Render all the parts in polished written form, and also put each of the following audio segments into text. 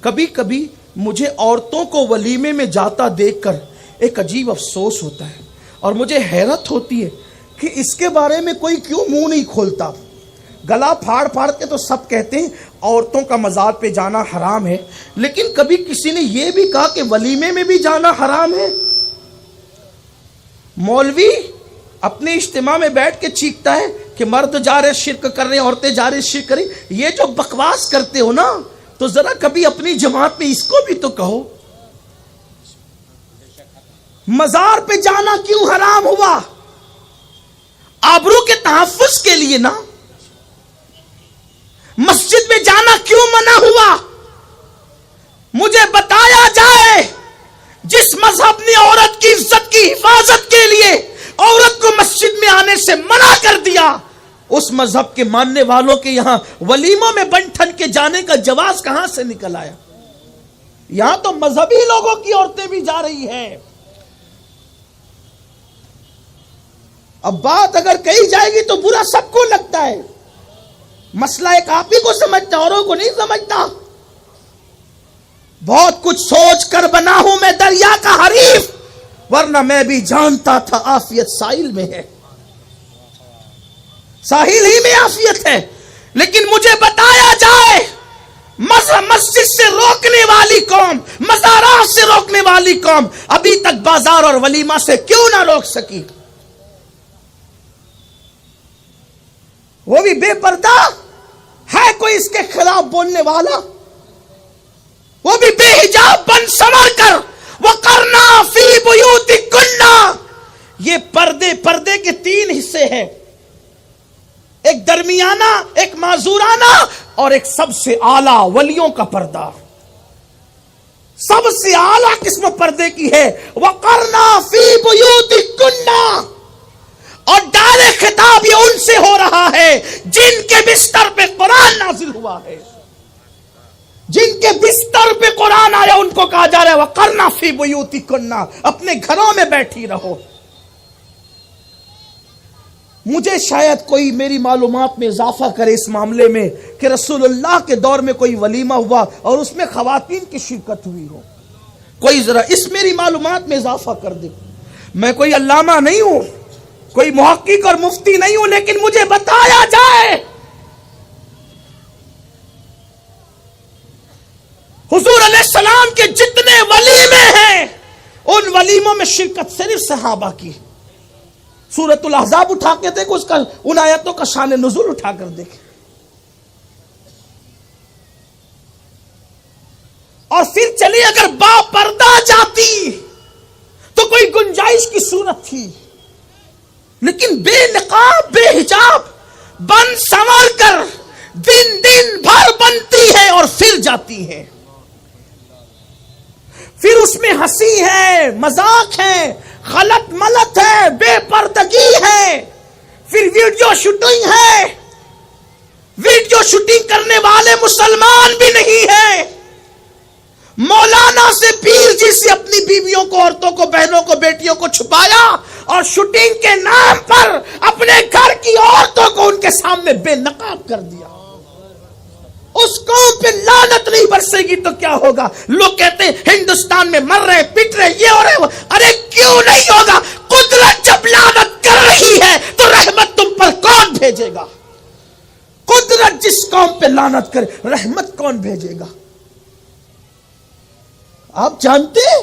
کبھی کبھی مجھے عورتوں کو ولیمے میں جاتا دیکھ کر ایک عجیب افسوس ہوتا ہے، اور مجھے حیرت ہوتی ہے کہ اس کے بارے میں کوئی کیوں منہ نہیں کھولتا۔ گلا پھاڑ پھاڑ کے تو سب کہتے ہیں عورتوں کا مزار پہ جانا حرام ہے، لیکن کبھی کسی نے یہ بھی کہا کہ ولیمے میں بھی جانا حرام ہے؟ مولوی اپنے اجتماع میں بیٹھ کے چیختا ہے کہ مرد جا رہے شرک کر رہے ہیں، عورتیں جا رہے شرک کر رہی۔ یہ جو بکواس کرتے ہو نا، تو ذرا کبھی اپنی جماعت میں اس کو بھی تو کہو۔ مزار پہ جانا کیوں حرام ہوا؟ آبرو کے تحفظ کے لیے نا۔ مسجد میں جانا کیوں منع ہوا؟ مجھے بتایا جائے جس مذہب نے عورت کی عزت کی حفاظت کے لیے عورت کو مسجد میں آنے سے منع کر دیا، اس مذہب کے ماننے والوں کے یہاں ولیموں میں بن ٹھن کے جانے کا جواز کہاں سے نکل آیا؟ یہاں تو مذہبی لوگوں کی عورتیں بھی جا رہی ہیں۔ اب بات اگر کہی جائے گی تو برا سب کو لگتا ہے، مسئلہ ایک آپ ہی کو سمجھتا، اوروں کو نہیں سمجھتا۔ بہت کچھ سوچ کر بنا ہوں میں دریا کا حریف، ورنہ میں بھی جانتا تھا عافیت ساحل میں ہے، ساحل ہی میں عافیت ہے۔ لیکن مجھے بتایا جائے مسجد سے روکنے والی قوم، مزارات سے روکنے والی قوم ابھی تک بازار اور ولیمہ سے کیوں نہ روک سکی؟ وہ بھی بے پردہ ہے، کوئی اس کے خلاف بولنے والا؟ وہ بھی بے حجاب بن سنور کر وَقَرْنَا فِي بُيُوتِكُنَّ۔ یہ پردے کے تین حصے ہیں، ایک درمیانہ، ایک معذورانہ، اور ایک سب سے اعلیٰ ولیوں کا پردہ۔ سب سے اعلیٰ قسم پردے کی ہے وَقَرْنَا فِي بُيُوتِكُنَّ، اور ڈائریکٹ خطاب یہ ان سے ہو رہا ہے جن کے بستر پہ قرآن نازل ہوا ہے، جن کے بستر پہ قرآن آیا ان کو کہا جا رہا ہے وَقَرْنَا فِي بُيُوتِكُنَّ، اپنے گھروں میں بیٹھی رہو۔ مجھے شاید کوئی میری معلومات میں اضافہ کرے اس معاملے میں کہ رسول اللہ کے دور میں کوئی ولیمہ ہوا اور اس میں خواتین کی شرکت ہوئی ہو، کوئی ذرا اس میری معلومات میں اضافہ کر دے۔ میں کوئی علامہ نہیں ہوں، کوئی محقق اور مفتی نہیں ہوں، لیکن مجھے بتایا جائے حضور علیہ السلام کے جتنے ولیمے ہیں ان ولیموں میں شرکت صرف صحابہ کی۔ سورۃ الاحزاب اٹھا کے دیکھو، اس کا ان آیتوں کا شان نزول اٹھا کر دیکھیں، اور پھر چلیے اگر با پردہ جاتی تو کوئی گنجائش کی صورت تھی، لیکن بے نقاب بے حجاب بن سنور کر دن بھر بنتی ہے اور پھر جاتی ہے۔ پھر اس میں ہنسی ہے، مذاق ہے، غلط ملت ہے، بے پردگی ہے، پھر ویڈیو شوٹنگ ہے۔ ویڈیو شوٹنگ کرنے والے مسلمان بھی نہیں ہیں۔ مولانا سے پیر جی سے اپنی بیویوں کو، عورتوں کو، بہنوں کو، بیٹیوں کو چھپایا اور شوٹنگ کے نام پر اپنے گھر کی عورتوں کو ان کے سامنے بے نقاب کر دیا۔ اس قوم پہ لعنت نہیں برسے گی تو کیا ہوگا؟ لوگ کہتے ہیں ہندوستان میں مر رہے، پٹ رہے، یہ ہو رہے، ارے کیوں نہیں ہوگا؟ قدرت جب لعنت کر رہی ہے تو رحمت تم پر کون بھیجے گا؟ قدرت جس قوم پہ لعنت کرے رحمت کون بھیجے گا؟ آپ جانتے ہیں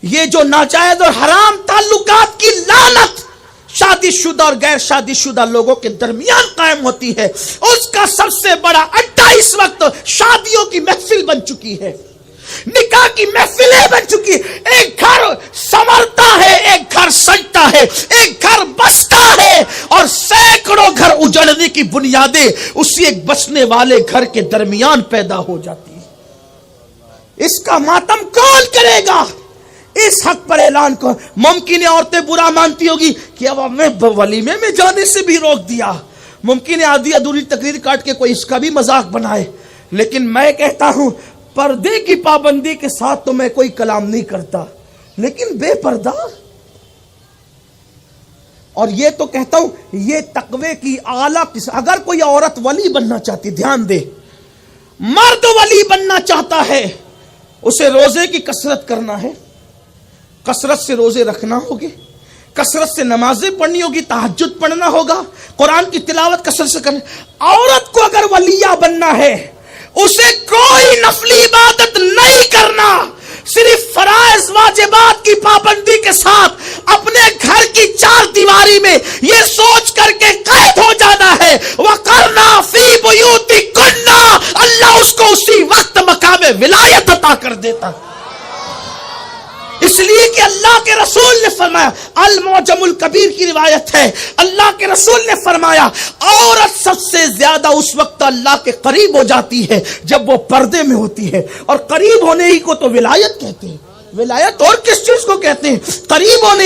یہ جو ناجائز اور حرام تعلقات کی لعنت شادی شدہ اور غیر شادی شدہ لوگوں کے درمیان قائم ہوتی ہے، اس کا سب سے بڑا اڈا اس وقت شادیوں کی محفل بن چکی ہے، نکاح کی محفلیں بن چکی ہے۔ ایک گھر سنورتا ہے، ایک گھر سجتا ہے، ایک گھر بستا ہے، اور سینکڑوں گھر اجڑنے کی بنیادیں اسی ایک بسنے والے گھر کے درمیان پیدا ہو جاتی ہے۔ اس کا ماتم کون کرے گا؟ اس حق پر اعلان کو ممکن ہے عورتیں برا مانتی ہوگی کہ اب ہمیں ولیمے میں جانے سے بھی روک دیا، ممکن ہے آدھی ادھوری تقریر کاٹ کے کوئی اس کا بھی مذاق بنائے، لیکن میں کہتا ہوں پردے کی پابندی کے ساتھ تو میں کوئی کلام نہیں کرتا، لیکن بے پردہ، اور یہ تو کہتا ہوں یہ تقوی کی اعلیٰ قسم۔ اگر کوئی عورت ولی بننا چاہتی، دھیان دے، مرد ولی بننا چاہتا ہے اسے روزے کی کثرت کرنا ہے، کثرت سے روزے رکھنا ہوگے، کثرت سے نمازیں پڑھنی ہوگی، تہجد پڑھنا ہوگا، قرآن کی تلاوت کثرت سے کرنا۔ عورت کو اگر ولیہ بننا ہے اسے کوئی نفلی عبادت نہیں کرنا، صرف فرائض واجبات کی پابندی کے ساتھ اپنے گھر کی چار دیواری میں یہ سوچ کر کے قید ہو جانا ہے وَقَرْنَا فِي بُيُوتِكُنَّ، اللہ اس کو اسی وقت مقام ولایت عطا کر دیتا، اس لیے کہ اللہ کے رسول نے فرمایا، المعجم الکبیر کی روایت ہے، اللہ کے رسول نے فرمایا عورت سب سے زیادہ اس وقت اللہ کے قریب ہو جاتی ہے جب وہ پردے میں ہوتی ہے، اور قریب ہونے ہی کو تو ولایت کہتے ہیں، ولایت اور کس چیز کو کہتے ہیں؟ قریب ہونے